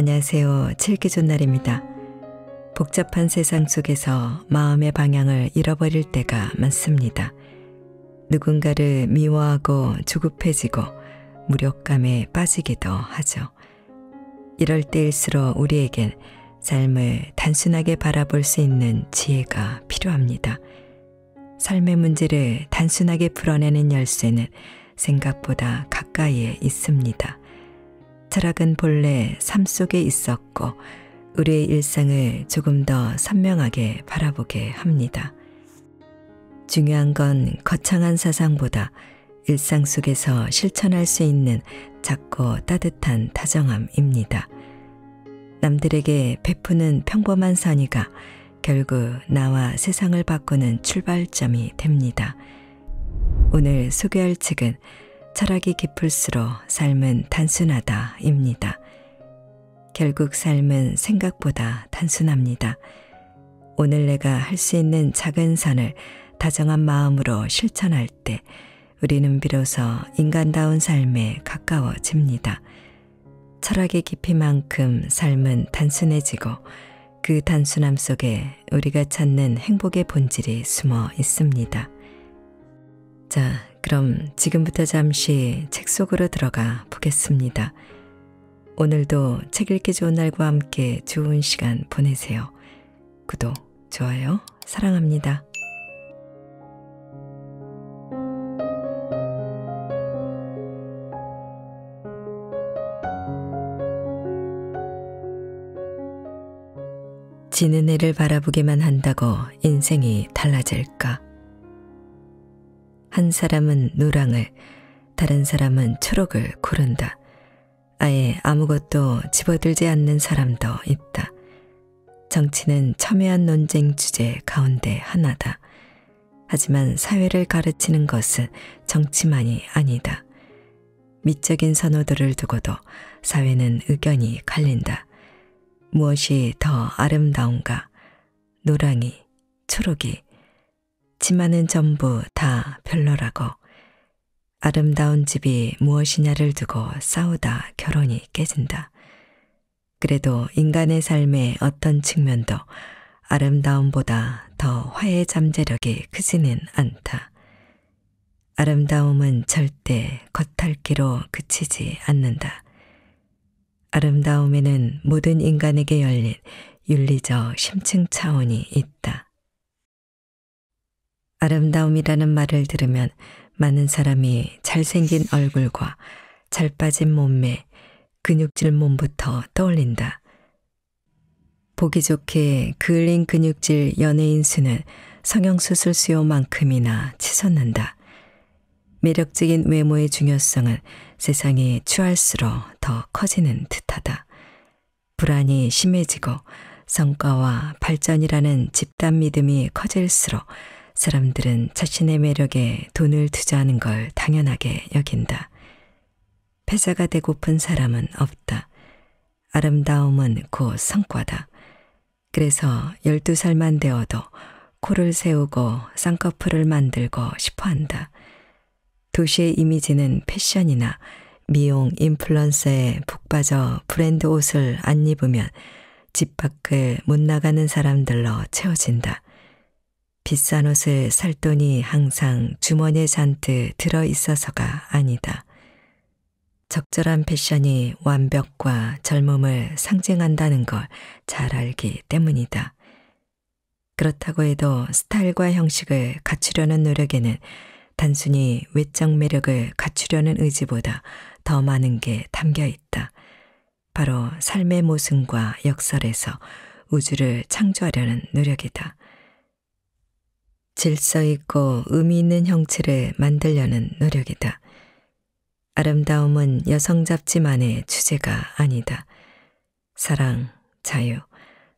안녕하세요. 칠기 좋은 날입니다. 복잡한 세상 속에서 마음의 방향을 잃어버릴 때가 많습니다. 누군가를 미워하고 조급해지고 무력감에 빠지기도 하죠. 이럴 때일수록 우리에겐 삶을 단순하게 바라볼 수 있는 지혜가 필요합니다. 삶의 문제를 단순하게 풀어내는 열쇠는 생각보다 가까이에 있습니다. 철학은 본래 삶 속에 있었고 우리의 일상을 조금 더 선명하게 바라보게 합니다. 중요한 건 거창한 사상보다 일상 속에서 실천할 수 있는 작고 따뜻한 다정함입니다. 남들에게 베푸는 평범한 선의가 결국 나와 세상을 바꾸는 출발점이 됩니다. 오늘 소개할 책은 철학이 깊을수록 삶은 단순하다입니다. 결국 삶은 생각보다 단순합니다. 오늘 내가 할 수 있는 작은 선을 다정한 마음으로 실천할 때 우리는 비로소 인간다운 삶에 가까워집니다. 철학의 깊이만큼 삶은 단순해지고 그 단순함 속에 우리가 찾는 행복의 본질이 숨어 있습니다. 자, 그럼 지금부터 잠시 책 속으로 들어가 보겠습니다. 오늘도 책 읽기 좋은 날과 함께 좋은 시간 보내세요. 구독, 좋아요, 사랑합니다. 지는 애를 바라보기만 한다고 인생이 달라질까? 한 사람은 노랑을, 다른 사람은 초록을 고른다. 아예 아무것도 집어들지 않는 사람도 있다. 정치는 첨예한 논쟁 주제 가운데 하나다. 하지만 사회를 가르치는 것은 정치만이 아니다. 미적인 선호도를 두고도 사회는 의견이 갈린다. 무엇이 더 아름다운가? 노랑이, 초록이, 치마는 전부 다 별로라고. 아름다운 집이 무엇이냐를 두고 싸우다 결혼이 깨진다. 그래도 인간의 삶의 어떤 측면도 아름다움보다 더 화해 잠재력이 크지는 않다. 아름다움은 절대 겉핥기로 그치지 않는다. 아름다움에는 모든 인간에게 열린 윤리적 심층 차원이 있다. 아름다움이라는 말을 들으면 많은 사람이 잘생긴 얼굴과 잘 빠진 몸매, 근육질 몸부터 떠올린다. 보기 좋게 그을린 근육질 연예인 수는 성형수술 수요만큼이나 치솟는다. 매력적인 외모의 중요성은 세상이 추할수록 더 커지는 듯하다. 불안이 심해지고 성과와 발전이라는 집단 믿음이 커질수록 사람들은 자신의 매력에 돈을 투자하는 걸 당연하게 여긴다. 패자가 되고픈 사람은 없다. 아름다움은 곧 성과다. 그래서 12살만 되어도 코를 세우고 쌍꺼풀을 만들고 싶어한다. 도시의 이미지는 패션이나 미용 인플루언서에 푹 빠져 브랜드 옷을 안 입으면 집 밖을 못 나가는 사람들로 채워진다. 비싼 옷을 살 돈이 항상 주머니에 잔뜩 들어있어서가 아니다. 적절한 패션이 완벽과 젊음을 상징한다는 걸 잘 알기 때문이다. 그렇다고 해도 스타일과 형식을 갖추려는 노력에는 단순히 외적 매력을 갖추려는 의지보다 더 많은 게 담겨 있다. 바로 삶의 모순과 역설에서 우주를 창조하려는 노력이다. 질서 있고 의미 있는 형체를 만들려는 노력이다. 아름다움은 여성 잡지만의 주제가 아니다. 사랑, 자유,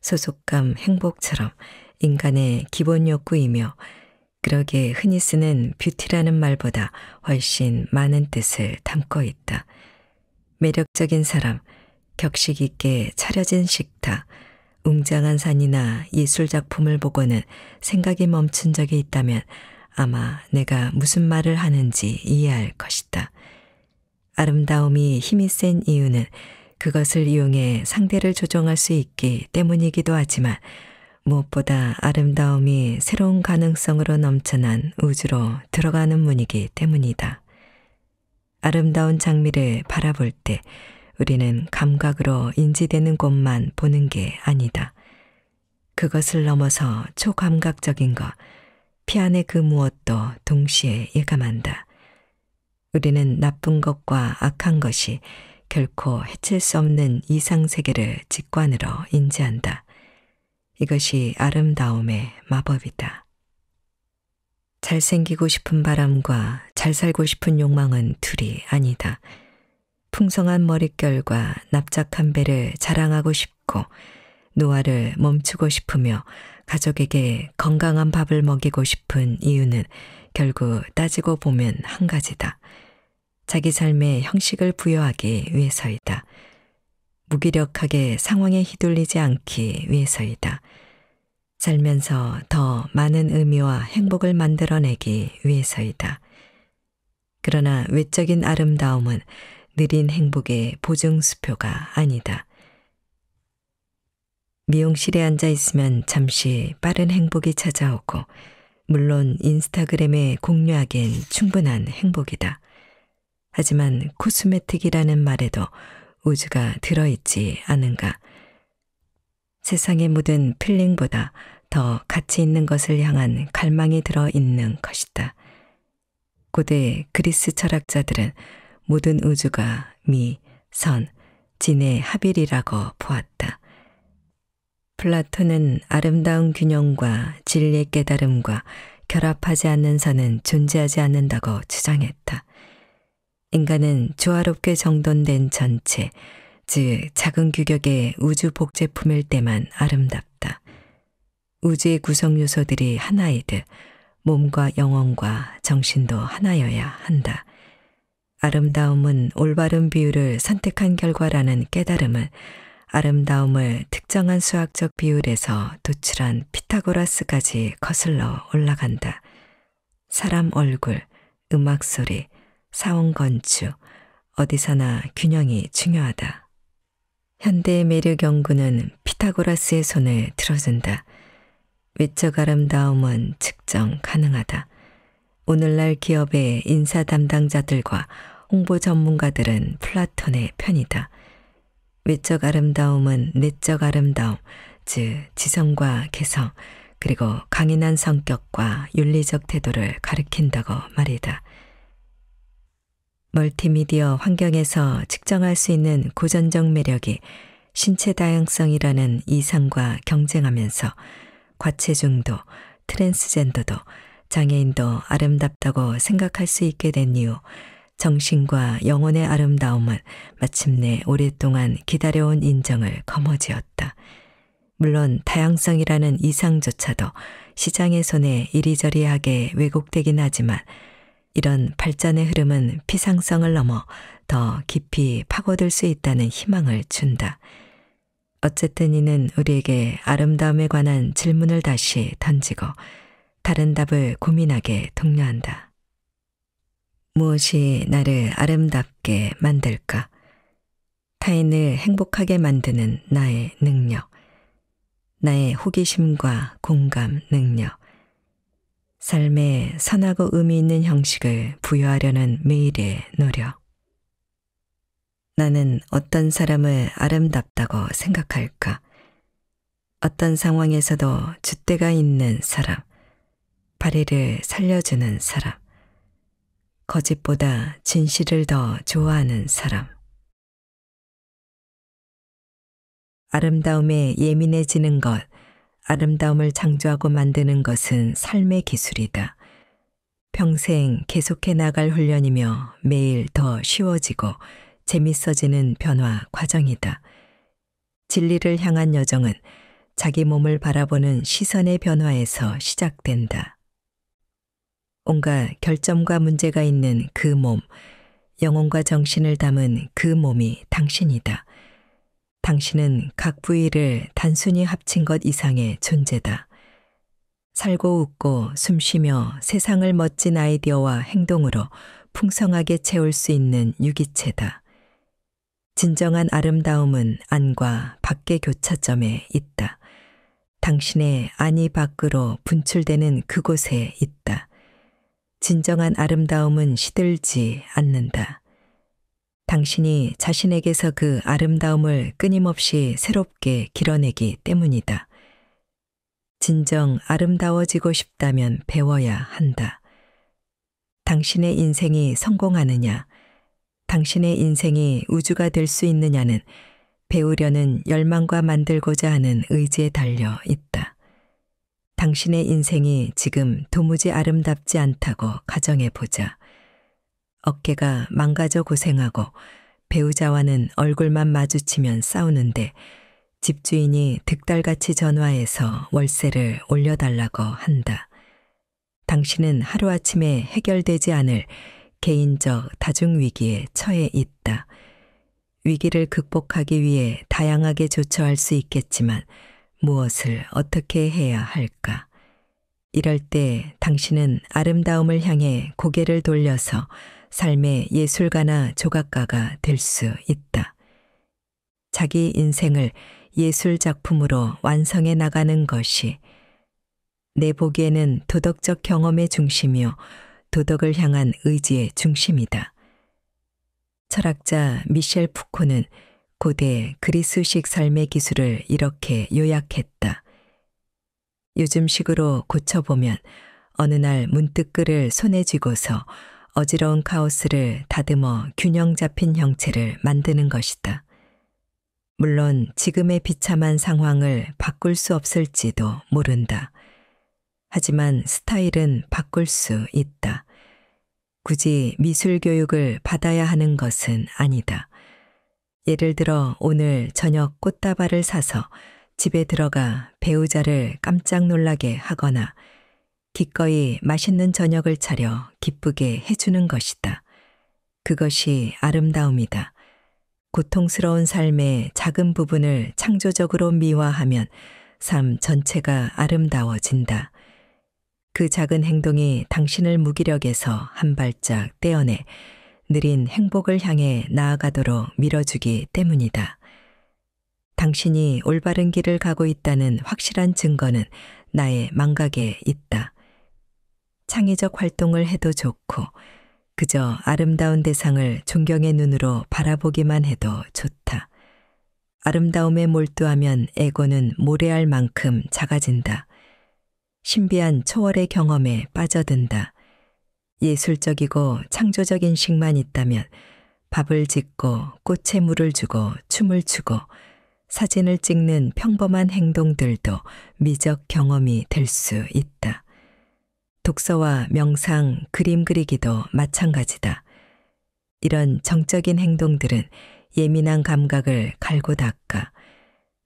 소속감, 행복처럼 인간의 기본 욕구이며 그러기에 흔히 쓰는 뷰티라는 말보다 훨씬 많은 뜻을 담고 있다. 매력적인 사람, 격식 있게 차려진 식탁, 웅장한 산이나 예술작품을 보고는 생각이 멈춘 적이 있다면 아마 내가 무슨 말을 하는지 이해할 것이다. 아름다움이 힘이 센 이유는 그것을 이용해 상대를 조종할 수 있기 때문이기도 하지만 무엇보다 아름다움이 새로운 가능성으로 넘쳐난 우주로 들어가는 문이기 때문이다. 아름다운 장미를 바라볼 때 우리는 감각으로 인지되는 곳만 보는 게 아니다. 그것을 넘어서 초감각적인 것, 피 안의 그 무엇도 동시에 예감한다. 우리는 나쁜 것과 악한 것이 결코 해칠 수 없는 이상세계를 직관으로 인지한다. 이것이 아름다움의 마법이다. 잘생기고 싶은 바람과 잘 살고 싶은 욕망은 둘이 아니다. 풍성한 머릿결과 납작한 배를 자랑하고 싶고 노화를 멈추고 싶으며 가족에게 건강한 밥을 먹이고 싶은 이유는 결국 따지고 보면 한 가지다. 자기 삶에 형식을 부여하기 위해서이다. 무기력하게 상황에 휘둘리지 않기 위해서이다. 살면서 더 많은 의미와 행복을 만들어내기 위해서이다. 그러나 외적인 아름다움은 느린 행복의 보증수표가 아니다. 미용실에 앉아 있으면 잠시 빠른 행복이 찾아오고 물론 인스타그램에 공유하기엔 충분한 행복이다. 하지만 코스메틱이라는 말에도 우주가 들어있지 않은가. 세상에 묻은 필링보다 더 가치 있는 것을 향한 갈망이 들어있는 것이다. 고대 그리스 철학자들은 모든 우주가 미, 선, 진의 합일이라고 보았다. 플라톤은 아름다운 균형과 진리의 깨달음과 결합하지 않는 선은 존재하지 않는다고 주장했다. 인간은 조화롭게 정돈된 전체, 즉 작은 규격의 우주 복제품일 때만 아름답다. 우주의 구성 요소들이 하나이듯 몸과 영혼과 정신도 하나여야 한다. 아름다움은 올바른 비율을 선택한 결과라는 깨달음은 아름다움을 특정한 수학적 비율에서 도출한 피타고라스까지 거슬러 올라간다. 사람 얼굴, 음악 소리, 사원 건축, 어디서나 균형이 중요하다. 현대의 매력 연구는 피타고라스의 손을 들어준다. 외적 아름다움은 측정 가능하다. 오늘날 기업의 인사 담당자들과 홍보 전문가들은 플라톤의 편이다. 외적 아름다움은 내적 아름다움, 즉 지성과 개성, 그리고 강인한 성격과 윤리적 태도를 가리킨다고 말이다. 멀티미디어 환경에서 측정할 수 있는 고전적 매력이 신체 다양성이라는 이상과 경쟁하면서 과체중도, 트랜스젠더도, 장애인도 아름답다고 생각할 수 있게 된 이후 정신과 영혼의 아름다움은 마침내 오랫동안 기다려온 인정을 거머쥐었다. 물론 다양성이라는 이상조차도 시장의 손에 이리저리하게 왜곡되긴 하지만 이런 발전의 흐름은 피상성을 넘어 더 깊이 파고들 수 있다는 희망을 준다. 어쨌든 이는 우리에게 아름다움에 관한 질문을 다시 던지고 다른 답을 고민하게 독려한다. 무엇이 나를 아름답게 만들까? 타인을 행복하게 만드는 나의 능력, 나의 호기심과 공감 능력, 삶에 선하고 의미 있는 형식을 부여하려는 매일의 노력. 나는 어떤 사람을 아름답다고 생각할까? 어떤 상황에서도 줏대가 있는 사람, 발의를 살려주는 사람, 거짓보다 진실을 더 좋아하는 사람. 아름다움에 예민해지는 것, 아름다움을 창조하고 만드는 것은 삶의 기술이다. 평생 계속해 나갈 훈련이며 매일 더 쉬워지고 재밌어지는 변화 과정이다. 진리를 향한 여정은 자기 몸을 바라보는 시선의 변화에서 시작된다. 온갖 결점과 문제가 있는 그 몸, 영혼과 정신을 담은 그 몸이 당신이다. 당신은 각 부위를 단순히 합친 것 이상의 존재다. 살고 웃고 숨쉬며 세상을 멋진 아이디어와 행동으로 풍성하게 채울 수 있는 유기체다. 진정한 아름다움은 안과 밖의 교차점에 있다. 당신의 안이 밖으로 분출되는 그곳에 있다. 진정한 아름다움은 시들지 않는다. 당신이 자신에게서 그 아름다움을 끊임없이 새롭게 길어내기 때문이다. 진정 아름다워지고 싶다면 배워야 한다. 당신의 인생이 성공하느냐, 당신의 인생이 우주가 될 수 있느냐는 배우려는 열망과 만들고자 하는 의지에 달려 있다. 당신의 인생이 지금 도무지 아름답지 않다고 가정해 보자. 어깨가 망가져 고생하고 배우자와는 얼굴만 마주치면 싸우는데 집주인이 득달같이 전화해서 월세를 올려달라고 한다. 당신은 하루아침에 해결되지 않을 개인적 다중위기에 처해 있다. 위기를 극복하기 위해 다양하게 조처할 수 있겠지만 무엇을 어떻게 해야 할까? 이럴 때 당신은 아름다움을 향해 고개를 돌려서 삶의 예술가나 조각가가 될 수 있다. 자기 인생을 예술 작품으로 완성해 나가는 것이 내 보기에는 도덕적 경험의 중심이요 도덕을 향한 의지의 중심이다. 철학자 미셸 푸코는 고대 그리스식 삶의 기술을 이렇게 요약했다. 요즘식으로 고쳐보면 어느 날 문득 글을 손에 쥐고서 어지러운 카오스를 다듬어 균형 잡힌 형체를 만드는 것이다. 물론 지금의 비참한 상황을 바꿀 수 없을지도 모른다. 하지만 스타일은 바꿀 수 있다. 굳이 미술 교육을 받아야 하는 것은 아니다. 예를 들어 오늘 저녁 꽃다발을 사서 집에 들어가 배우자를 깜짝 놀라게 하거나 기꺼이 맛있는 저녁을 차려 기쁘게 해주는 것이다. 그것이 아름다움이다. 고통스러운 삶의 작은 부분을 창조적으로 미화하면 삶 전체가 아름다워진다. 그 작은 행동이 당신을 무기력에서 한 발짝 떼어내 느린 행복을 향해 나아가도록 밀어주기 때문이다. 당신이 올바른 길을 가고 있다는 확실한 증거는 나의 망각에 있다. 창의적 활동을 해도 좋고 그저 아름다운 대상을 존경의 눈으로 바라보기만 해도 좋다. 아름다움에 몰두하면 에고는 모래알 만큼 작아진다. 신비한 초월의 경험에 빠져든다. 예술적이고 창조적 인식만 있다면 밥을 짓고 꽃에 물을 주고 춤을 추고 사진을 찍는 평범한 행동들도 미적 경험이 될 수 있다. 독서와 명상, 그림 그리기도 마찬가지다. 이런 정적인 행동들은 예민한 감각을 갈고 닦아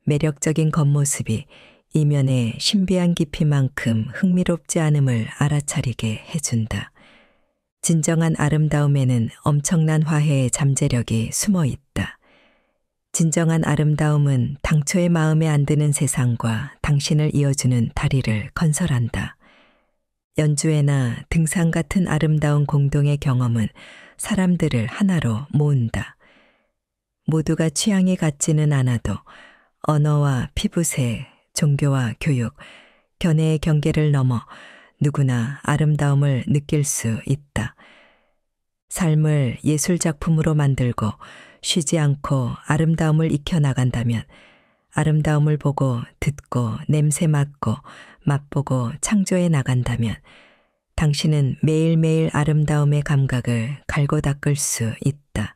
매력적인 겉모습이 이면의 신비한 깊이만큼 흥미롭지 않음을 알아차리게 해준다. 진정한 아름다움에는 엄청난 화해의 잠재력이 숨어 있다. 진정한 아름다움은 당초의 마음에 안 드는 세상과 당신을 이어주는 다리를 건설한다. 연주회나 등산 같은 아름다운 공동의 경험은 사람들을 하나로 모은다. 모두가 취향이 같지는 않아도 언어와 피부색, 종교와 교육, 견해의 경계를 넘어 누구나 아름다움을 느낄 수 있다. 삶을 예술작품으로 만들고 쉬지 않고 아름다움을 익혀나간다면 아름다움을 보고 듣고 냄새 맡고 맛보고 창조해 나간다면 당신은 매일매일 아름다움의 감각을 갈고 닦을 수 있다.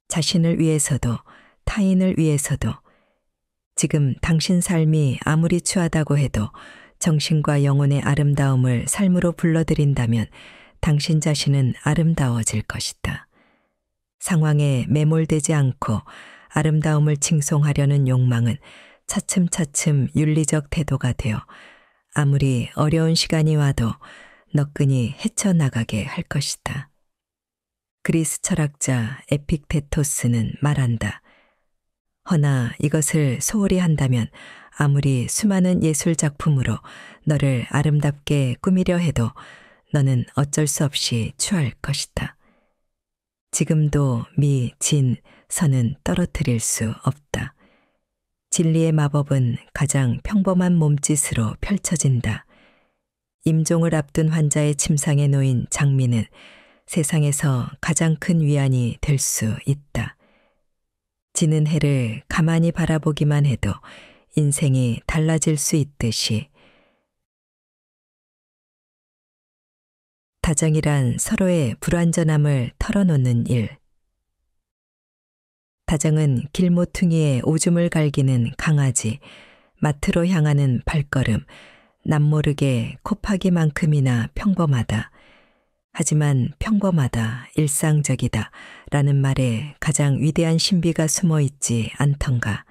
자신을 위해서도 타인을 위해서도 지금 당신 삶이 아무리 추하다고 해도 정신과 영혼의 아름다움을 삶으로 불러들인다면 당신 자신은 아름다워질 것이다. 상황에 매몰되지 않고 아름다움을 칭송하려는 욕망은 차츰차츰 윤리적 태도가 되어 아무리 어려운 시간이 와도 너끈히 헤쳐나가게 할 것이다. 그리스 철학자 에픽테토스는 말한다. 허나 이것을 소홀히 한다면 아무리 수많은 예술 작품으로 너를 아름답게 꾸미려 해도 너는 어쩔 수 없이 추할 것이다. 지금도 미, 진, 선은 떨어뜨릴 수 없다. 진리의 마법은 가장 평범한 몸짓으로 펼쳐진다. 임종을 앞둔 환자의 침상에 놓인 장미는 세상에서 가장 큰 위안이 될 수 있다. 지는 해를 가만히 바라보기만 해도 인생이 달라질 수 있듯이 다정이란 서로의 불완전함을 털어놓는 일. 다정은 길모퉁이에 오줌을 갈기는 강아지, 마트로 향하는 발걸음, 남모르게 코파기만큼이나 평범하다. 하지만 평범하다, 일상적이다 라는 말에 가장 위대한 신비가 숨어 있지 않던가.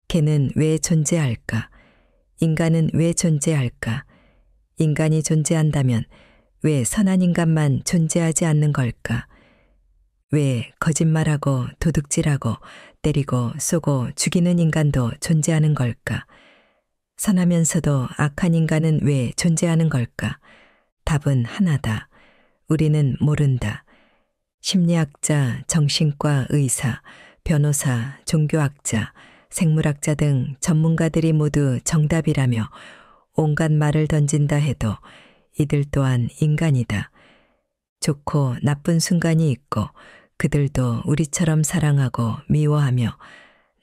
개는 왜 존재할까? 인간은 왜 존재할까? 인간이 존재한다면 왜 선한 인간만 존재하지 않는 걸까? 왜 거짓말하고 도둑질하고 때리고 쏘고 죽이는 인간도 존재하는 걸까? 선하면서도 악한 인간은 왜 존재하는 걸까? 답은 하나다. 우리는 모른다. 심리학자, 정신과 의사, 변호사, 종교학자, 생물학자 등 전문가들이 모두 정답이라며 온갖 말을 던진다 해도 이들 또한 인간이다. 좋고 나쁜 순간이 있고 그들도 우리처럼 사랑하고 미워하며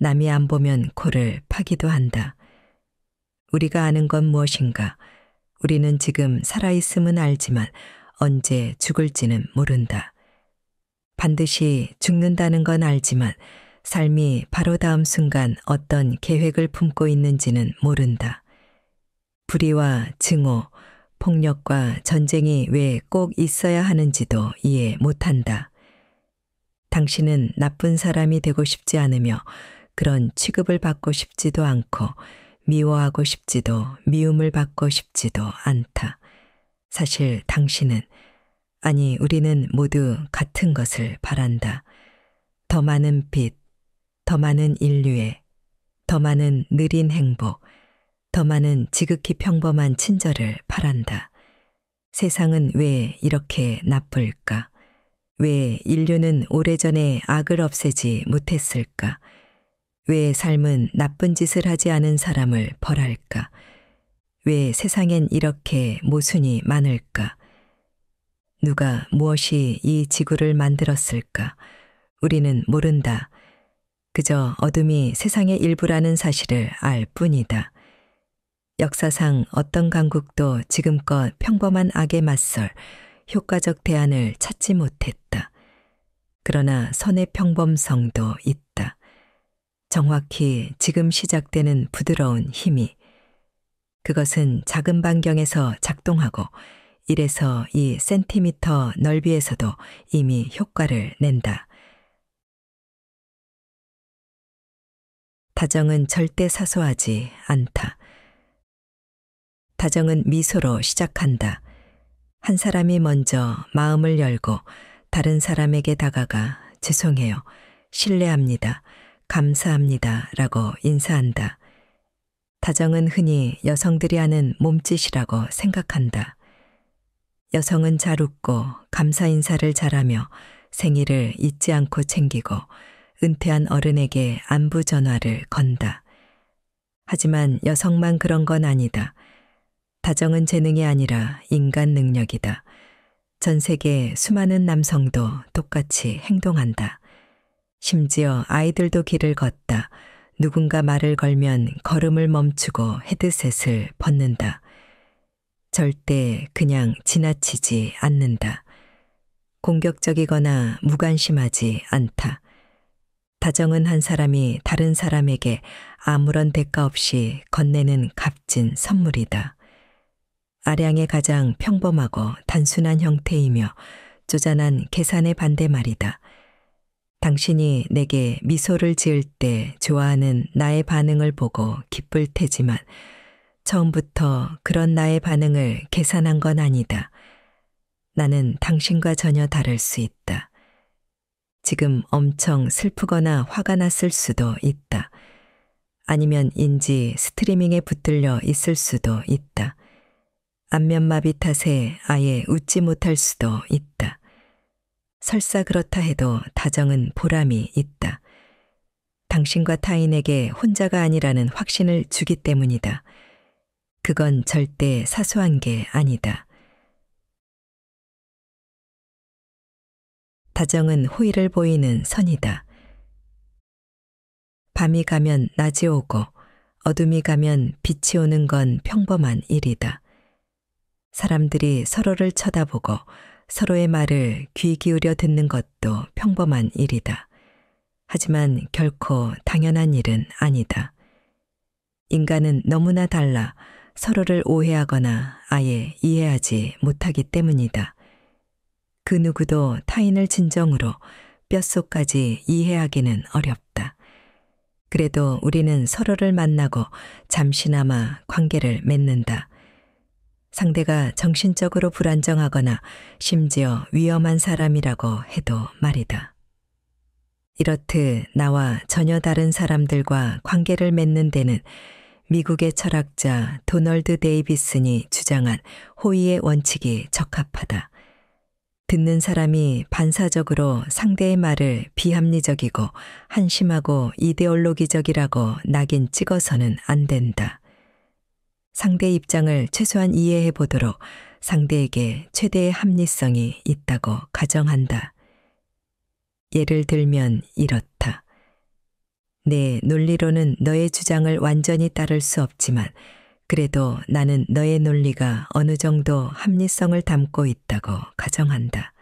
남이 안 보면 코를 파기도 한다. 우리가 아는 건 무엇인가? 우리는 지금 살아있음은 알지만 언제 죽을지는 모른다. 반드시 죽는다는 건 알지만 삶이 바로 다음 순간 어떤 계획을 품고 있는지는 모른다. 불의와 증오, 폭력과 전쟁이 왜 꼭 있어야 하는지도 이해 못한다. 당신은 나쁜 사람이 되고 싶지 않으며 그런 취급을 받고 싶지도 않고 미워하고 싶지도 미움을 받고 싶지도 않다. 사실 당신은, 아니 우리는 모두 같은 것을 바란다. 더 많은 빛, 더 많은 인류애, 더 많은 느린 행복, 더 많은 지극히 평범한 친절을 바란다. 세상은 왜 이렇게 나쁠까? 왜 인류는 오래전에 악을 없애지 못했을까? 왜 삶은 나쁜 짓을 하지 않은 사람을 벌할까? 왜 세상엔 이렇게 모순이 많을까? 누가 무엇이 이 지구를 만들었을까? 우리는 모른다. 그저 어둠이 세상의 일부라는 사실을 알 뿐이다. 역사상 어떤 강국도 지금껏 평범한 악에 맞설 효과적 대안을 찾지 못했다. 그러나 선의 평범성도 있다. 정확히 지금 시작되는 부드러운 힘이. 그것은 작은 반경에서 작동하고 1에서 2cm 넓이에서도 이미 효과를 낸다. 다정은 절대 사소하지 않다. 다정은 미소로 시작한다. 한 사람이 먼저 마음을 열고 다른 사람에게 다가가 죄송해요, 실례합니다, 감사합니다 라고 인사한다. 다정은 흔히 여성들이 하는 몸짓이라고 생각한다. 여성은 잘 웃고 감사 인사를 잘하며 생일을 잊지 않고 챙기고 은퇴한 어른에게 안부 전화를 건다. 하지만 여성만 그런 건 아니다. 다정은 재능이 아니라 인간 능력이다. 전 세계 수많은 남성도 똑같이 행동한다. 심지어 아이들도 길을 걷다. 누군가 말을 걸면 걸음을 멈추고 헤드셋을 벗는다. 절대 그냥 지나치지 않는다. 공격적이거나 무관심하지 않다. 다정은 한 사람이 다른 사람에게 아무런 대가 없이 건네는 값진 선물이다. 아량의 가장 평범하고 단순한 형태이며 쪼잔한 계산의 반대말이다. 당신이 내게 미소를 지을 때 좋아하는 나의 반응을 보고 기쁠 테지만 처음부터 그런 나의 반응을 계산한 건 아니다. 나는 당신과 전혀 다를 수 있다. 지금 엄청 슬프거나 화가 났을 수도 있다. 아니면 인지 스트리밍에 붙들려 있을 수도 있다. 안면마비 탓에 아예 웃지 못할 수도 있다. 설사 그렇다 해도 다정은 보람이 있다. 당신과 타인에게 혼자가 아니라는 확신을 주기 때문이다. 그건 절대 사소한 게 아니다. 다정은 호의를 보이는 선이다. 밤이 가면 낮이 오고 어둠이 가면 빛이 오는 건 평범한 일이다. 사람들이 서로를 쳐다보고 서로의 말을 귀 기울여 듣는 것도 평범한 일이다. 하지만 결코 당연한 일은 아니다. 인간은 너무나 달라 서로를 오해하거나 아예 이해하지 못하기 때문이다. 그 누구도 타인을 진정으로 뼛속까지 이해하기는 어렵다. 그래도 우리는 서로를 만나고 잠시나마 관계를 맺는다. 상대가 정신적으로 불안정하거나 심지어 위험한 사람이라고 해도 말이다. 이렇듯 나와 전혀 다른 사람들과 관계를 맺는 데는 미국의 철학자 도널드 데이비슨이 주장한 호의의 원칙이 적합하다. 듣는 사람이 반사적으로 상대의 말을 비합리적이고 한심하고 이데올로기적이라고 낙인 찍어서는 안 된다. 상대 입장을 최소한 이해해 보도록 상대에게 최대의 합리성이 있다고 가정한다. 예를 들면 이렇다. 내 논리로는 너의 주장을 완전히 따를 수 없지만 그래도 나는 너의 논리가 어느 정도 합리성을 담고 있다고 가정한다.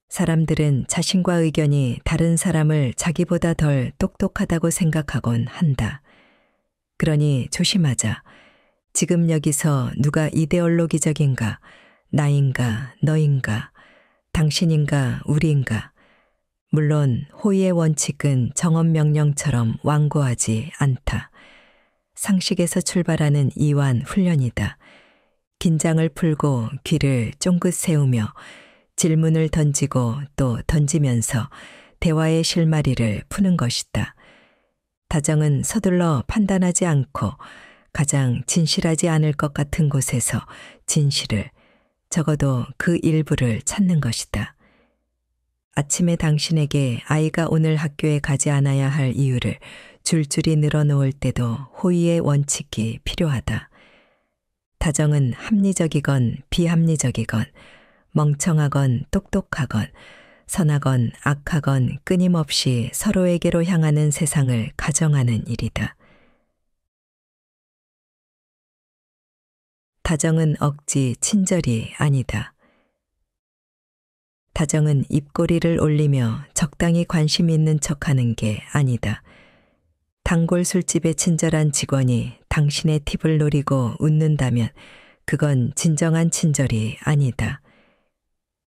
사람들은 자신과 의견이 다른 사람을 자기보다 덜 똑똑하다고 생각하곤 한다. 그러니 조심하자. 지금 여기서 누가 이데올로기적인가, 나인가, 너인가, 당신인가, 우리인가. 물론 호의의 원칙은 정엄명령처럼 완고하지 않다. 상식에서 출발하는 이완 훈련이다. 긴장을 풀고 귀를 쫑긋 세우며 질문을 던지고 또 던지면서 대화의 실마리를 푸는 것이다. 다정은 서둘러 판단하지 않고 가장 진실하지 않을 것 같은 곳에서 진실을, 적어도 그 일부를 찾는 것이다. 아침에 당신에게 아이가 오늘 학교에 가지 않아야 할 이유를 줄줄이 늘어놓을 때도 호의의 원칙이 필요하다. 다정은 합리적이건 비합리적이건 멍청하건 똑똑하건 선하건 악하건 끊임없이 서로에게로 향하는 세상을 가정하는 일이다. 다정은 억지 친절이 아니다. 다정은 입꼬리를 올리며 적당히 관심 있는 척하는 게 아니다. 단골 술집의 친절한 직원이 당신의 팁을 노리고 웃는다면 그건 진정한 친절이 아니다.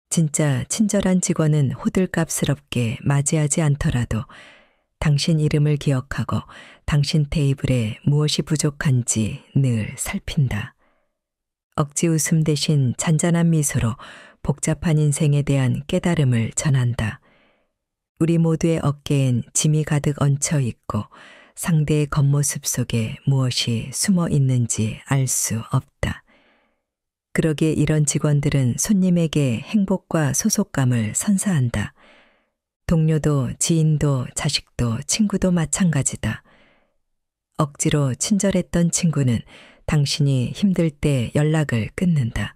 진짜 친절한 직원은 호들갑스럽게 맞이하지 않더라도 당신 이름을 기억하고 당신 테이블에 무엇이 부족한지 늘 살핀다. 억지 웃음 대신 잔잔한 미소로 복잡한 인생에 대한 깨달음을 전한다. 우리 모두의 어깨엔 짐이 가득 얹혀 있고 상대의 겉모습 속에 무엇이 숨어 있는지 알 수 없다. 그러기에 이런 직원들은 손님에게 행복과 소속감을 선사한다. 동료도 지인도 자식도 친구도 마찬가지다. 억지로 친절했던 친구는 당신이 힘들 때 연락을 끊는다.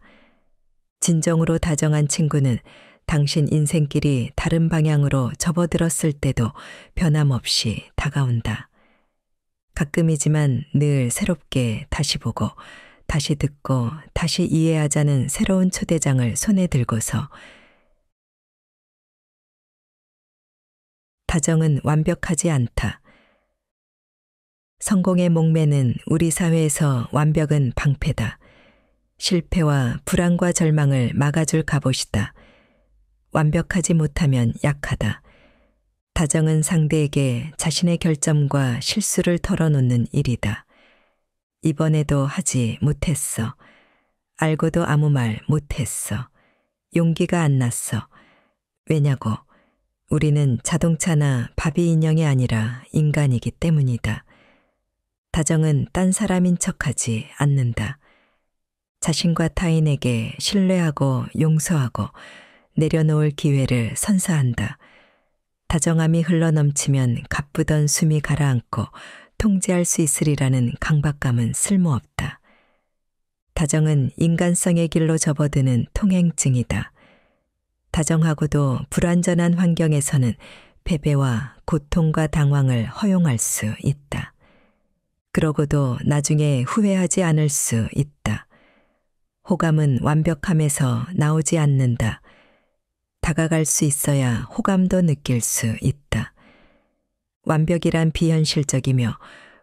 진정으로 다정한 친구는 당신 인생길이 다른 방향으로 접어들었을 때도 변함없이 다가온다. 가끔이지만 늘 새롭게 다시 보고 다시 듣고 다시 이해하자는 새로운 초대장을 손에 들고서 다정은 완벽하지 않다. 성공의 목매는 우리 사회에서 완벽은 방패다. 실패와 불안과 절망을 막아줄 갑옷이다. 완벽하지 못하면 약하다. 다정은 상대에게 자신의 결점과 실수를 털어놓는 일이다. 이번에도 하지 못했어. 알고도 아무 말 못했어. 용기가 안 났어. 왜냐고? 우리는 자동차나 바비 인형이 아니라 인간이기 때문이다. 다정은 딴 사람인 척하지 않는다. 자신과 타인에게 신뢰하고 용서하고 내려놓을 기회를 선사한다. 다정함이 흘러넘치면 가쁘던 숨이 가라앉고 통제할 수 있으리라는 강박감은 쓸모없다. 다정은 인간성의 길로 접어드는 통행증이다. 다정하고도 불완전한 환경에서는 패배와 고통과 당황을 허용할 수 있다. 그러고도 나중에 후회하지 않을 수 있다. 호감은 완벽함에서 나오지 않는다. 다가갈 수 있어야 호감도 느낄 수 있다. 완벽이란 비현실적이며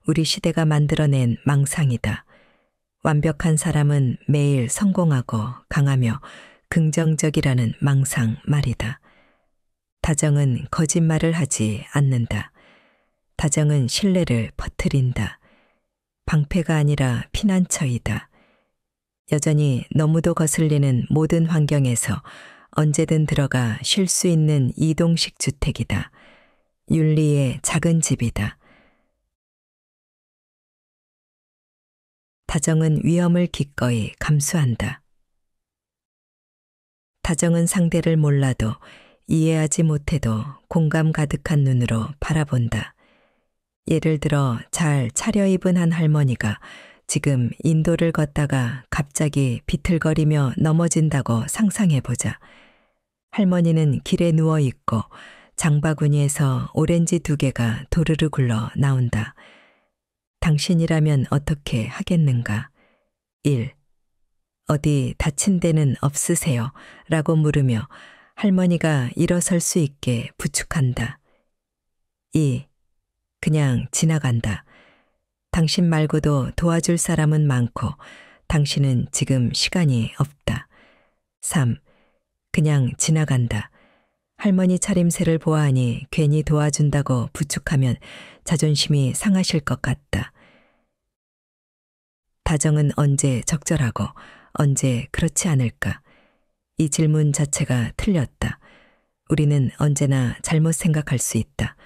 우리 시대가 만들어낸 망상이다. 완벽한 사람은 매일 성공하고 강하며 긍정적이라는 망상 말이다. 다정은 거짓말을 하지 않는다. 다정은 신뢰를 퍼뜨린다. 방패가 아니라 피난처이다. 여전히 너무도 거슬리는 모든 환경에서 언제든 들어가 쉴 수 있는 이동식 주택이다. 윤리의 작은 집이다. 다정은 위험을 기꺼이 감수한다. 다정은 상대를 몰라도 이해하지 못해도 공감 가득한 눈으로 바라본다. 예를 들어 잘 차려입은 한 할머니가 지금 인도를 걷다가 갑자기 비틀거리며 넘어진다고 상상해보자. 할머니는 길에 누워있고 장바구니에서 오렌지 2개가 도르르 굴러 나온다. 당신이라면 어떻게 하겠는가? 1. 어디 다친 데는 없으세요? 라고 물으며 할머니가 일어설 수 있게 부축한다. 2. 그냥 지나간다. 당신 말고도 도와줄 사람은 많고 당신은 지금 시간이 없다. 3. 그냥 지나간다. 할머니 차림새를 보아하니 괜히 도와준다고 부축하면 자존심이 상하실 것 같다. 다정은 언제 적절하고 언제 그렇지 않을까? 이 질문 자체가 틀렸다. 우리는 언제나 잘못 생각할 수 있다.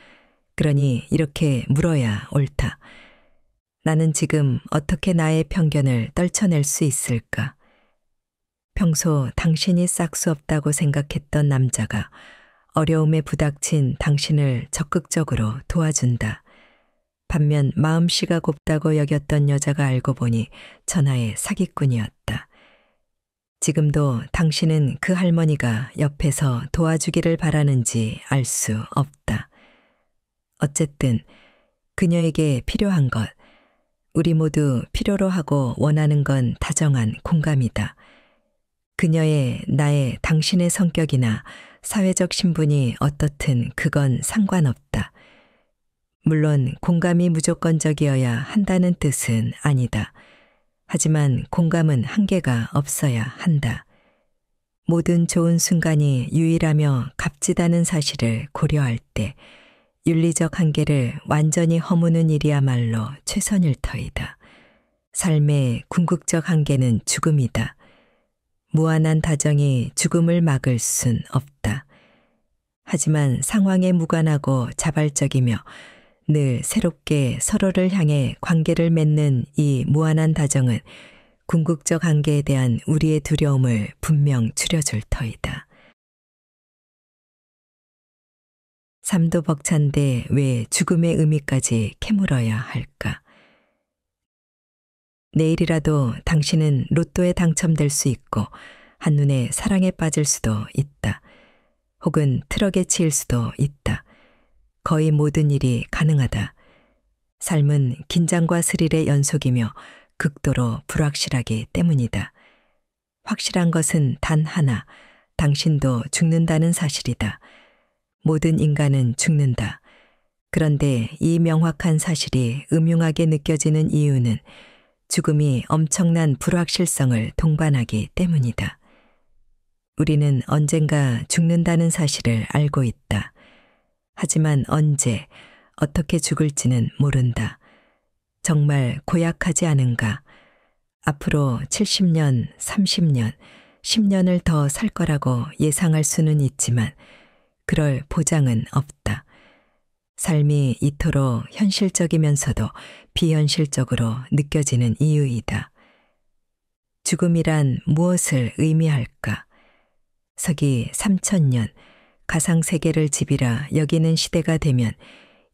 그러니 이렇게 물어야 옳다. 나는 지금 어떻게 나의 편견을 떨쳐낼 수 있을까? 평소 당신이 싹 수 없다고 생각했던 남자가 어려움에 부닥친 당신을 적극적으로 도와준다. 반면 마음씨가 곱다고 여겼던 여자가 알고 보니 천하의 사기꾼이었다. 지금도 당신은 그 할머니가 옆에서 도와주기를 바라는지 알 수 없다. 어쨌든 그녀에게 필요한 것, 우리 모두 필요로 하고 원하는 건 다정한 공감이다. 그녀의, 나의, 당신의 성격이나 사회적 신분이 어떻든 그건 상관없다. 물론 공감이 무조건적이어야 한다는 뜻은 아니다. 하지만 공감은 한계가 없어야 한다. 모든 좋은 순간이 유일하며 값지다는 사실을 고려할 때 윤리적 한계를 완전히 허무는 일이야말로 최선일 터이다. 삶의 궁극적 한계는 죽음이다. 무한한 다정이 죽음을 막을 순 없다. 하지만 상황에 무관하고 자발적이며 늘 새롭게 서로를 향해 관계를 맺는 이 무한한 다정은 궁극적 한계에 대한 우리의 두려움을 분명 줄여줄 터이다. 삶도 벅찬데 왜 죽음의 의미까지 캐물어야 할까? 내일이라도 당신은 로또에 당첨될 수 있고 한눈에 사랑에 빠질 수도 있다. 혹은 트럭에 치일 수도 있다. 거의 모든 일이 가능하다. 삶은 긴장과 스릴의 연속이며 극도로 불확실하기 때문이다. 확실한 것은 단 하나, 당신도 죽는다는 사실이다. 모든 인간은 죽는다. 그런데 이 명확한 사실이 음흉하게 느껴지는 이유는 죽음이 엄청난 불확실성을 동반하기 때문이다. 우리는 언젠가 죽는다는 사실을 알고 있다. 하지만 언제, 어떻게 죽을지는 모른다. 정말 고약하지 않은가? 앞으로 70년, 30년, 10년을 더 살 거라고 예상할 수는 있지만 그럴 보장은 없다. 삶이 이토록 현실적이면서도 비현실적으로 느껴지는 이유이다. 죽음이란 무엇을 의미할까? 서기 3000년 가상세계를 집이라 여기는 시대가 되면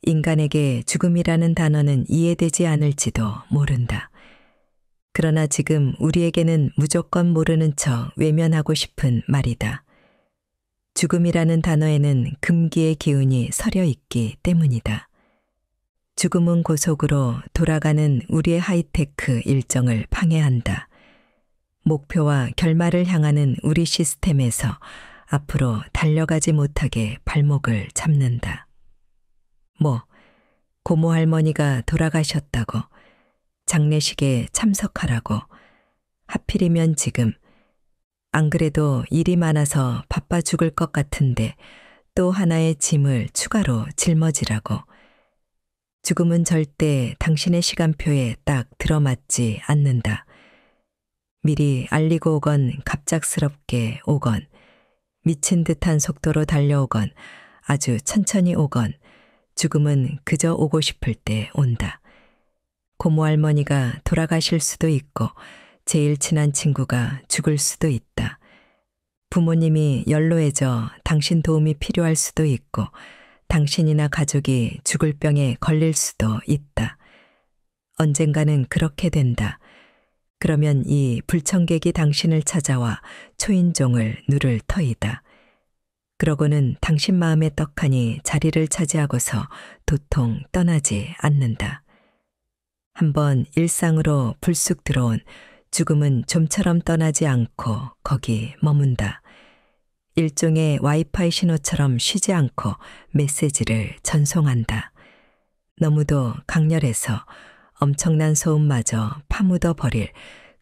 인간에게 죽음이라는 단어는 이해되지 않을지도 모른다. 그러나 지금 우리에게는 무조건 모르는 척 외면하고 싶은 말이다. 죽음이라는 단어에는 금기의 기운이 서려 있기 때문이다. 죽음은 고속으로 돌아가는 우리의 하이테크 일정을 방해한다. 목표와 결말을 향하는 우리 시스템에서 앞으로 달려가지 못하게 발목을 잡는다. 고모 할머니가 돌아가셨다고, 장례식에 참석하라고, 하필이면 지금, 안 그래도 일이 많아서 바빠 죽을 것 같은데 또 하나의 짐을 추가로 짊어지라고. 죽음은 절대 당신의 시간표에 딱 들어맞지 않는다. 미리 알리고 오건 갑작스럽게 오건, 미친 듯한 속도로 달려오건 아주 천천히 오건 죽음은 그저 오고 싶을 때 온다. 고모 할머니가 돌아가실 수도 있고 제일 친한 친구가 죽을 수도 있다. 부모님이 연로해져 당신 도움이 필요할 수도 있고 당신이나 가족이 죽을 병에 걸릴 수도 있다. 언젠가는 그렇게 된다. 그러면 이 불청객이 당신을 찾아와 초인종을 누를 터이다. 그러고는 당신 마음에 떡하니 자리를 차지하고서 도통 떠나지 않는다. 한번 일상으로 불쑥 들어온 죽음은 좀처럼 떠나지 않고 거기 머문다. 일종의 와이파이 신호처럼 쉬지 않고 메시지를 전송한다. 너무도 강렬해서 엄청난 소음마저 파묻어 버릴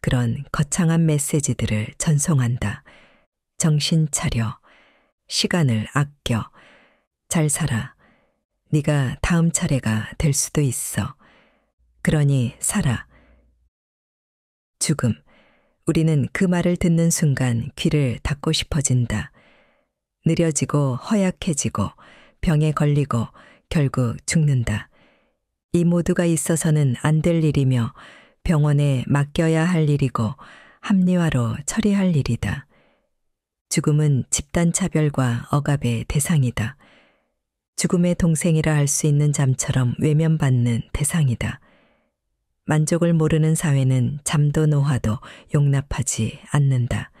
그런 거창한 메시지들을 전송한다. 정신 차려. 시간을 아껴. 잘 살아. 네가 다음 차례가 될 수도 있어. 그러니 살아. 죽음. 우리는 그 말을 듣는 순간 귀를 닫고 싶어진다. 느려지고 허약해지고 병에 걸리고 결국 죽는다. 이 모두가 있어서는 안 될 일이며 병원에 맡겨야 할 일이고 합리화로 처리할 일이다. 죽음은 집단 차별과 억압의 대상이다. 죽음의 동생이라 할 수 있는 잠처럼 외면받는 대상이다. 만족을 모르는 사회는 잠도 노화도 용납하지 않는다.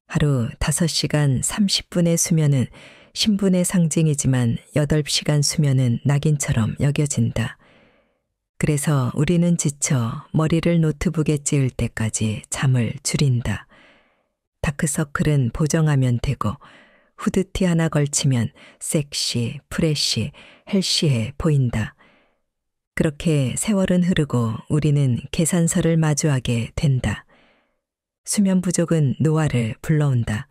하루 5시간 30분의 수면은 신분의 상징이지만 8시간 수면은 낙인처럼 여겨진다. 그래서 우리는 지쳐 머리를 노트북에 찌을 때까지 잠을 줄인다. 다크서클은 보정하면 되고 후드티 하나 걸치면 섹시, 프레쉬, 헬시해 보인다. 그렇게 세월은 흐르고 우리는 계산서를 마주하게 된다. 수면 부족은 노화를 불러온다.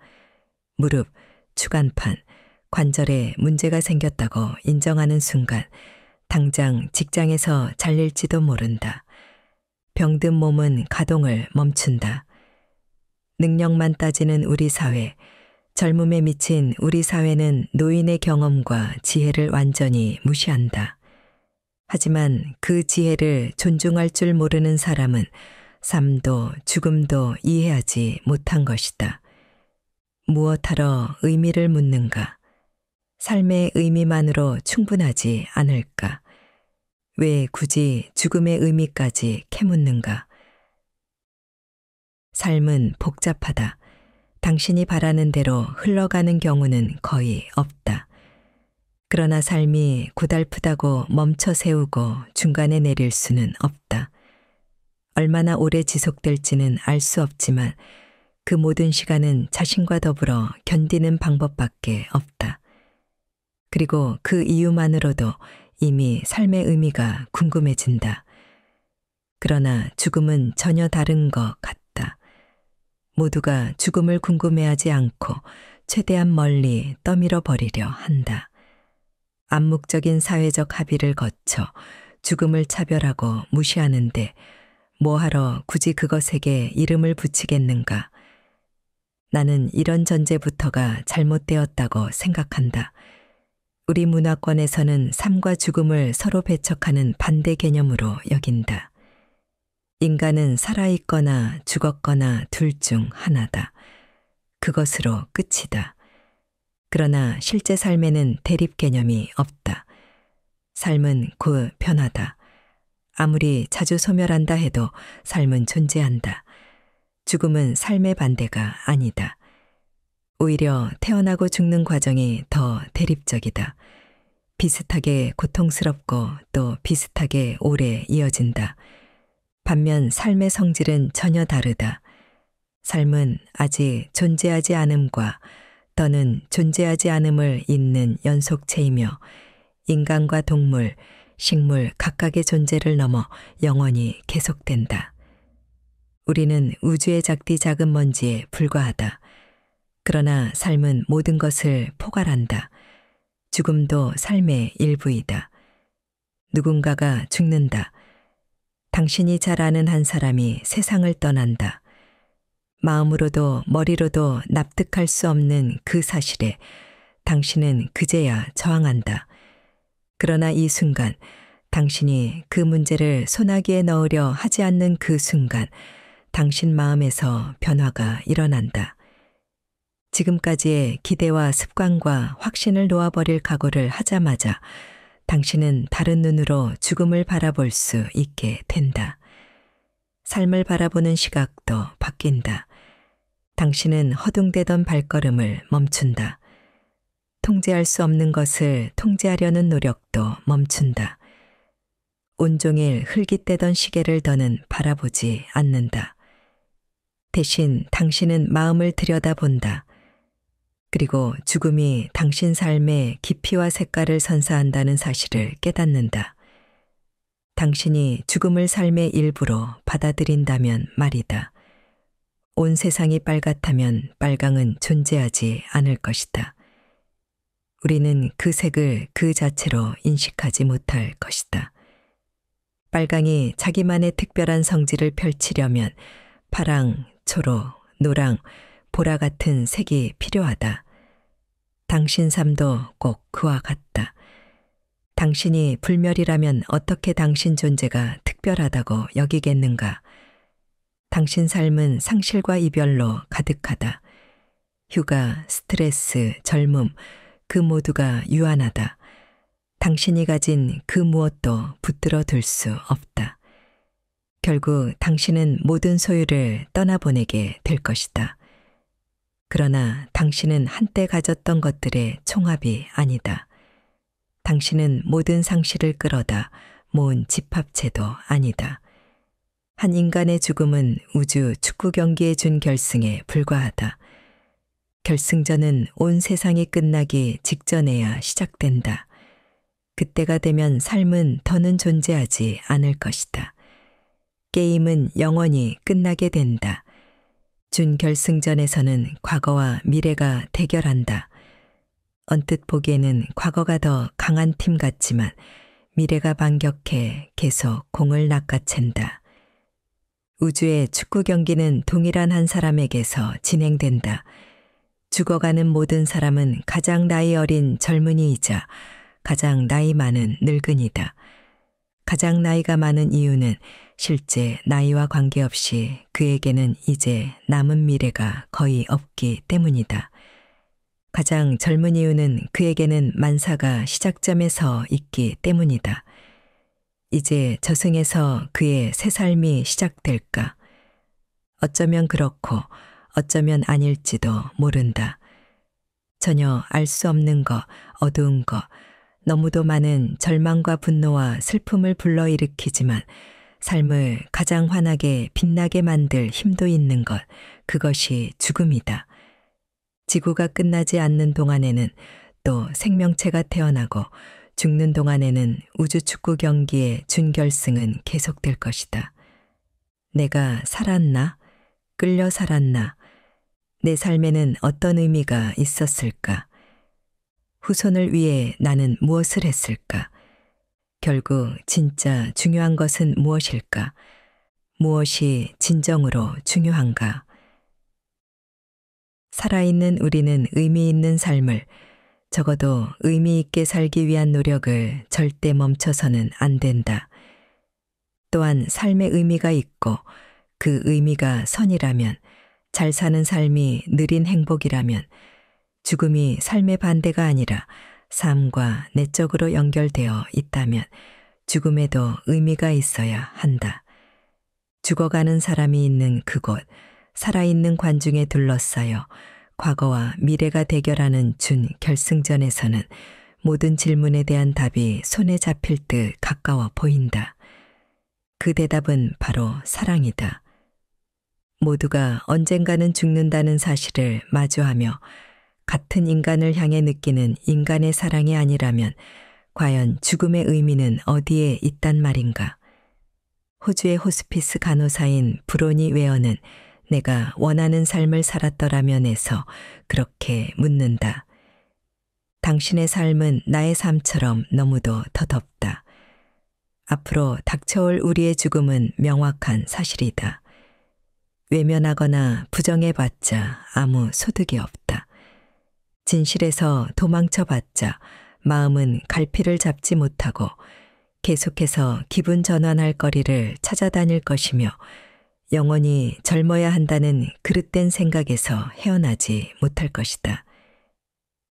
무릎, 추간판, 관절에 문제가 생겼다고 인정하는 순간 당장 직장에서 잘릴지도 모른다. 병든 몸은 가동을 멈춘다. 능력만 따지는 우리 사회, 젊음에 미친 우리 사회는 노인의 경험과 지혜를 완전히 무시한다. 하지만 그 지혜를 존중할 줄 모르는 사람은 삶도 죽음도 이해하지 못한 것이다. 무엇하러 의미를 묻는가? 삶의 의미만으로 충분하지 않을까? 왜 굳이 죽음의 의미까지 캐묻는가? 삶은 복잡하다. 당신이 바라는 대로 흘러가는 경우는 거의 없다. 그러나 삶이 고달프다고 멈춰 세우고 중간에 내릴 수는 없다. 얼마나 오래 지속될지는 알 수 없지만 그 모든 시간은 자신과 더불어 견디는 방법밖에 없다. 그리고 그 이유만으로도 이미 삶의 의미가 궁금해진다. 그러나 죽음은 전혀 다른 것 같다. 모두가 죽음을 궁금해하지 않고 최대한 멀리 떠밀어 버리려 한다. 암묵적인 사회적 합의를 거쳐 죽음을 차별하고 무시하는데 뭐하러 굳이 그것에게 이름을 붙이겠는가? 나는 이런 전제부터가 잘못되었다고 생각한다. 우리 문화권에서는 삶과 죽음을 서로 배척하는 반대 개념으로 여긴다. 인간은 살아있거나 죽었거나 둘 중 하나다. 그것으로 끝이다. 그러나 실제 삶에는 대립 개념이 없다. 삶은 그 변화다. 아무리 자주 소멸한다 해도 삶은 존재한다. 죽음은 삶의 반대가 아니다. 오히려 태어나고 죽는 과정이 더 대립적이다. 비슷하게 고통스럽고 또 비슷하게 오래 이어진다. 반면 삶의 성질은 전혀 다르다. 삶은 아직 존재하지 않음과 더는 존재하지 않음을 잇는 연속체이며 인간과 동물, 식물 각각의 존재를 넘어 영원히 계속된다. 우리는 우주의 작디 작은 먼지에 불과하다. 그러나 삶은 모든 것을 포괄한다. 죽음도 삶의 일부이다. 누군가가 죽는다. 당신이 잘 아는 한 사람이 세상을 떠난다. 마음으로도 머리로도 납득할 수 없는 그 사실에 당신은 그제야 저항한다. 그러나 이 순간 당신이 그 문제를 소나기에 넣으려 하지 않는 그 순간 당신 마음에서 변화가 일어난다. 지금까지의 기대와 습관과 확신을 놓아버릴 각오를 하자마자 당신은 다른 눈으로 죽음을 바라볼 수 있게 된다. 삶을 바라보는 시각도 바뀐다. 당신은 허둥대던 발걸음을 멈춘다. 통제할 수 없는 것을 통제하려는 노력도 멈춘다. 온종일 흘깃대던 시계를 더는 바라보지 않는다. 대신 당신은 마음을 들여다본다. 그리고 죽음이 당신 삶의 깊이와 색깔을 선사한다는 사실을 깨닫는다. 당신이 죽음을 삶의 일부로 받아들인다면 말이다. 온 세상이 빨갛다면 빨강은 존재하지 않을 것이다. 우리는 그 색을 그 자체로 인식하지 못할 것이다. 빨강이 자기만의 특별한 성질을 펼치려면 파랑, 초록, 노랑, 보라 같은 색이 필요하다. 당신 삶도 꼭 그와 같다. 당신이 불멸이라면 어떻게 당신 존재가 특별하다고 여기겠는가? 당신 삶은 상실과 이별로 가득하다. 휴가, 스트레스, 젊음, 그 모두가 유한하다. 당신이 가진 그 무엇도 붙들어 둘 수 없다. 결국 당신은 모든 소유를 떠나보내게 될 것이다. 그러나 당신은 한때 가졌던 것들의 총합이 아니다. 당신은 모든 상실을 끌어다 모은 집합체도 아니다. 한 인간의 죽음은 우주 축구 경기에 준 결승에 불과하다. 결승전은 온 세상이 끝나기 직전에야 시작된다. 그때가 되면 삶은 더는 존재하지 않을 것이다. 게임은 영원히 끝나게 된다. 준결승전에서는 과거와 미래가 대결한다. 언뜻 보기에는 과거가 더 강한 팀 같지만 미래가 반격해 계속 공을 낚아챈다. 우주의 축구 경기는 동일한 한 사람에게서 진행된다. 죽어가는 모든 사람은 가장 나이 어린 젊은이이자 가장 나이 많은 늙은이다. 가장 나이가 많은 이유는 실제 나이와 관계없이 그에게는 이제 남은 미래가 거의 없기 때문이다. 가장 젊은 이유는 그에게는 만사가 시작점에 서 있기 때문이다. 이제 저승에서 그의 새 삶이 시작될까? 어쩌면 그렇고 어쩌면 아닐지도 모른다. 전혀 알 수 없는 것, 어두운 것, 너무도 많은 절망과 분노와 슬픔을 불러일으키지만 삶을 가장 환하게 빛나게 만들 힘도 있는 것, 그것이 죽음이다. 지구가 끝나지 않는 동안에는 또 생명체가 태어나고 죽는 동안에는 우주축구 경기의 준결승은 계속될 것이다. 내가 살았나? 끌려 살았나? 내 삶에는 어떤 의미가 있었을까? 후손을 위해 나는 무엇을 했을까? 결국 진짜 중요한 것은 무엇일까? 무엇이 진정으로 중요한가? 살아있는 우리는 의미 있는 삶을, 적어도 의미 있게 살기 위한 노력을 절대 멈춰서는 안 된다. 또한 삶의 의미가 있고 그 의미가 선이라면 잘 사는 삶이 느린 행복이라면 죽음이 삶의 반대가 아니라 삶과 내적으로 연결되어 있다면 죽음에도 의미가 있어야 한다. 죽어가는 사람이 있는 그곳, 살아있는 관중에 둘러싸여 과거와 미래가 대결하는 준 결승전에서는 모든 질문에 대한 답이 손에 잡힐 듯 가까워 보인다. 그 대답은 바로 사랑이다. 모두가 언젠가는 죽는다는 사실을 마주하며 같은 인간을 향해 느끼는 인간의 사랑이 아니라면 과연 죽음의 의미는 어디에 있단 말인가? 호주의 호스피스 간호사인 브로니 웨어는 내가 원하는 삶을 살았더라면에서 그렇게 묻는다. 당신의 삶은 나의 삶처럼 너무도 더덥다. 앞으로 닥쳐올 우리의 죽음은 명확한 사실이다. 외면하거나 부정해봤자 아무 소득이 없다. 진실에서 도망쳐봤자 마음은 갈피를 잡지 못하고 계속해서 기분 전환할 거리를 찾아다닐 것이며 영원히 젊어야 한다는 그릇된 생각에서 헤어나지 못할 것이다.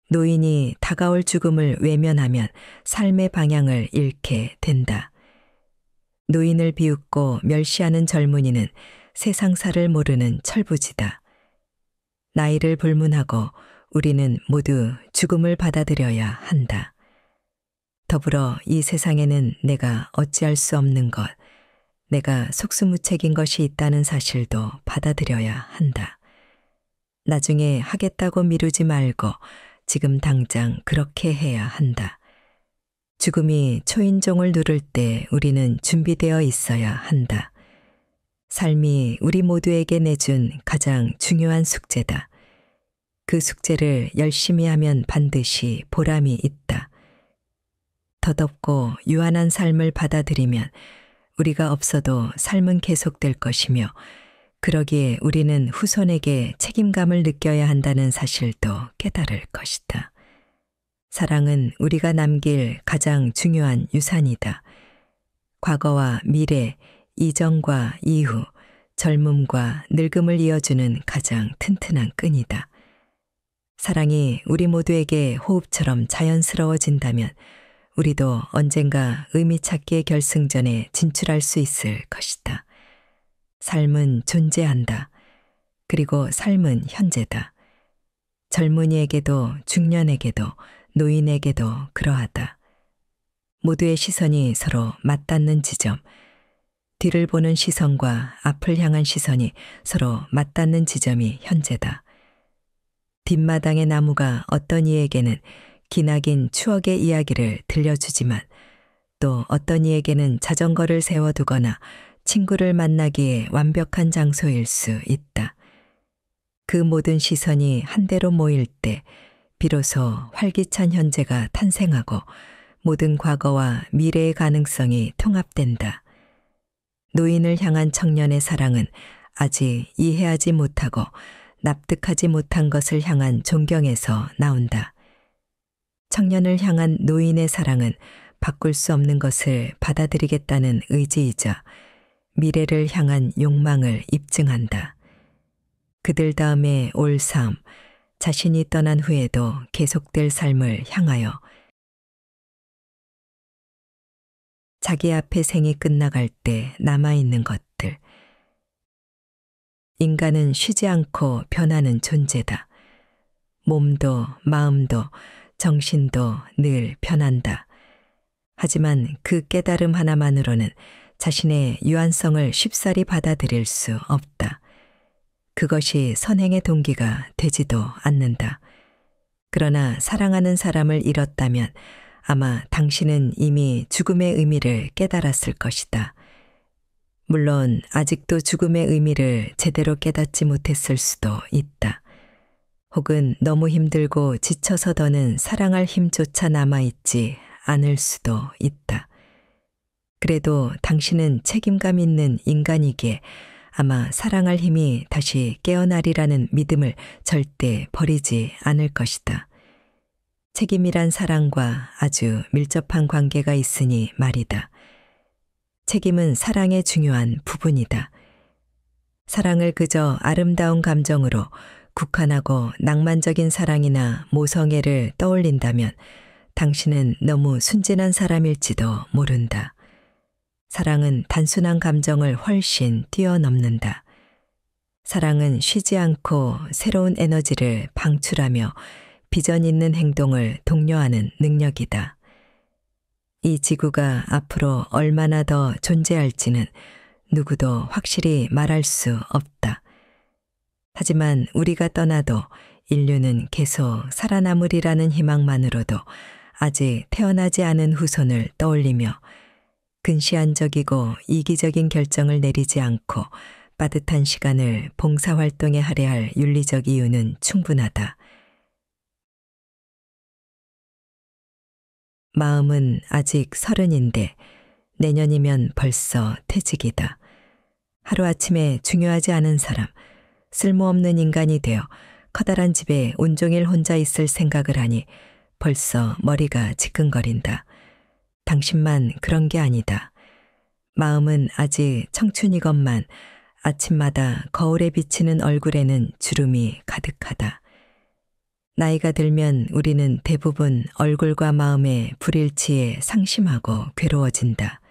노인이 다가올 죽음을 외면하면 삶의 방향을 잃게 된다. 노인을 비웃고 멸시하는 젊은이는 세상사를 모르는 철부지다. 나이를 불문하고 우리는 모두 죽음을 받아들여야 한다. 더불어 이 세상에는 내가 어찌할 수 없는 것, 내가 속수무책인 것이 있다는 사실도 받아들여야 한다. 나중에 하겠다고 미루지 말고 지금 당장 그렇게 해야 한다. 죽음이 초인종을 누를 때 우리는 준비되어 있어야 한다. 삶이 우리 모두에게 내준 가장 중요한 숙제다. 그 숙제를 열심히 하면 반드시 보람이 있다. 더덥고 유한한 삶을 받아들이면 우리가 없어도 삶은 계속될 것이며 그러기에 우리는 후손에게 책임감을 느껴야 한다는 사실도 깨달을 것이다. 사랑은 우리가 남길 가장 중요한 유산이다. 과거와 미래, 이전과 이후, 젊음과 늙음을 이어주는 가장 튼튼한 끈이다. 사랑이 우리 모두에게 호흡처럼 자연스러워진다면 우리도 언젠가 의미 찾기의 결승전에 진출할 수 있을 것이다. 삶은 존재한다. 그리고 삶은 현재다. 젊은이에게도 중년에게도 노인에게도 그러하다. 모두의 시선이 서로 맞닿는 지점, 뒤를 보는 시선과 앞을 향한 시선이 서로 맞닿는 지점이 현재다. 뒷마당의 나무가 어떤 이에게는 기나긴 추억의 이야기를 들려주지만 또 어떤 이에게는 자전거를 세워두거나 친구를 만나기에 완벽한 장소일 수 있다. 그 모든 시선이 한데로 모일 때 비로소 활기찬 현재가 탄생하고 모든 과거와 미래의 가능성이 통합된다. 노인을 향한 청년의 사랑은 아직 이해하지 못하고 납득하지 못한 것을 향한 존경에서 나온다. 청년을 향한 노인의 사랑은 바꿀 수 없는 것을 받아들이겠다는 의지이자 미래를 향한 욕망을 입증한다. 그들 다음에 올 삶, 자신이 떠난 후에도 계속될 삶을 향하여 자기 앞에 생이 끝나갈 때 남아있는 것들. 인간은 쉬지 않고 변하는 존재다. 몸도 마음도 정신도 늘 변한다. 하지만 그 깨달음 하나만으로는 자신의 유한성을 쉽사리 받아들일 수 없다. 그것이 선행의 동기가 되지도 않는다. 그러나 사랑하는 사람을 잃었다면 아마 당신은 이미 죽음의 의미를 깨달았을 것이다. 물론 아직도 죽음의 의미를 제대로 깨닫지 못했을 수도 있다. 혹은 너무 힘들고 지쳐서 더는 사랑할 힘조차 남아있지 않을 수도 있다. 그래도 당신은 책임감 있는 인간이기에 아마 사랑할 힘이 다시 깨어나리라는 믿음을 절대 버리지 않을 것이다. 책임이란 사랑과 아주 밀접한 관계가 있으니 말이다. 책임은 사랑의 중요한 부분이다. 사랑을 그저 아름다운 감정으로 국한하고 낭만적인 사랑이나 모성애를 떠올린다면 당신은 너무 순진한 사람일지도 모른다. 사랑은 단순한 감정을 훨씬 뛰어넘는다. 사랑은 쉬지 않고 새로운 에너지를 방출하며 비전 있는 행동을 독려하는 능력이다. 이 지구가 앞으로 얼마나 더 존재할지는 누구도 확실히 말할 수 없다. 하지만 우리가 떠나도 인류는 계속 살아남으리라는 희망만으로도 아직 태어나지 않은 후손을 떠올리며 근시안적이고 이기적인 결정을 내리지 않고 빠듯한 시간을 봉사활동에 할애할 윤리적 이유는 충분하다. 마음은 아직 30인데 내년이면 벌써 퇴직이다. 하루아침에 중요하지 않은 사람, 쓸모없는 인간이 되어 커다란 집에 온종일 혼자 있을 생각을 하니 벌써 머리가 지끈거린다. 당신만 그런 게 아니다. 마음은 아직 청춘이건만 아침마다 거울에 비치는 얼굴에는 주름이 가득하다. 나이가 들면 우리는 대부분 얼굴과 마음의 불일치에 상심하고 괴로워진다.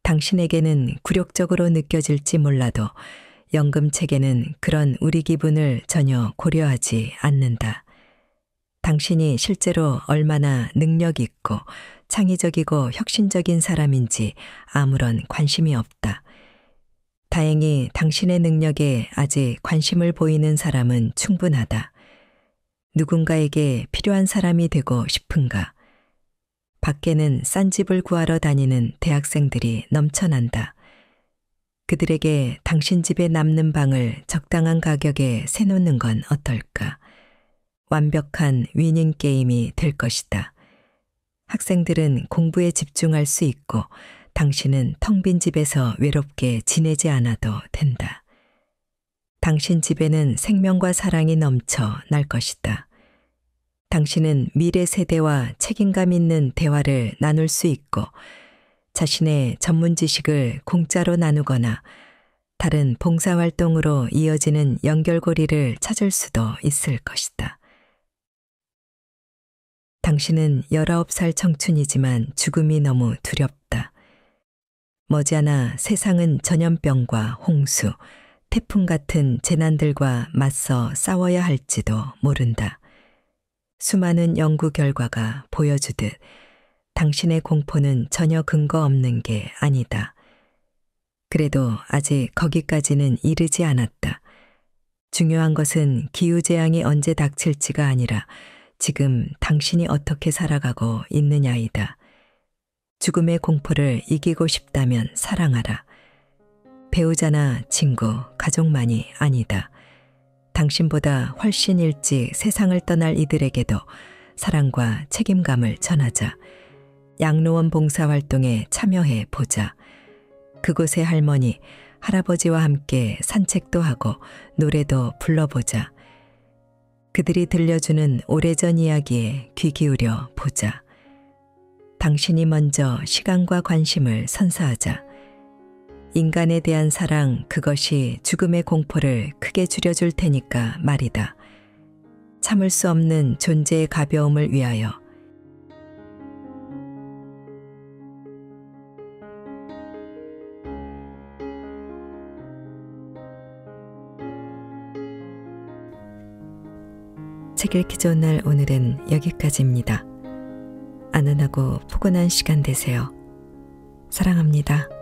당신에게는 굴욕적으로 느껴질지 몰라도 연금책에는 그런 우리 기분을 전혀 고려하지 않는다. 당신이 실제로 얼마나 능력 있고 창의적이고 혁신적인 사람인지 아무런 관심이 없다. 다행히 당신의 능력에 아직 관심을 보이는 사람은 충분하다. 누군가에게 필요한 사람이 되고 싶은가? 밖에는 싼 집을 구하러 다니는 대학생들이 넘쳐난다. 그들에게 당신 집에 남는 방을 적당한 가격에 세놓는 건 어떨까? 완벽한 위닝 게임이 될 것이다. 학생들은 공부에 집중할 수 있고 당신은 텅 빈 집에서 외롭게 지내지 않아도 된다. 당신 집에는 생명과 사랑이 넘쳐 날 것이다. 당신은 미래 세대와 책임감 있는 대화를 나눌 수 있고 자신의 전문 지식을 공짜로 나누거나 다른 봉사활동으로 이어지는 연결고리를 찾을 수도 있을 것이다. 당신은 19살 청춘이지만 죽음이 너무 두렵다. 머지않아 세상은 전염병과 홍수, 태풍 같은 재난들과 맞서 싸워야 할지도 모른다. 수많은 연구 결과가 보여주듯 당신의 공포는 전혀 근거 없는 게 아니다. 그래도 아직 거기까지는 이르지 않았다. 중요한 것은 기후재앙이 언제 닥칠지가 아니라 지금 당신이 어떻게 살아가고 있느냐이다. 죽음의 공포를 이기고 싶다면 사랑하라. 배우자나 친구, 가족만이 아니다. 당신보다 훨씬 일찍 세상을 떠날 이들에게도 사랑과 책임감을 전하자. 양로원 봉사활동에 참여해 보자. 그곳의 할머니, 할아버지와 함께 산책도 하고 노래도 불러보자. 그들이 들려주는 오래전 이야기에 귀 기울여 보자. 당신이 먼저 시간과 관심을 선사하자. 인간에 대한 사랑, 그것이 죽음의 공포를 크게 줄여줄 테니까 말이다. 참을 수 없는 존재의 가벼움을 위하여. 책 읽기 좋은 날 오늘은 여기까지입니다. 안전하고 포근한 시간 되세요. 사랑합니다.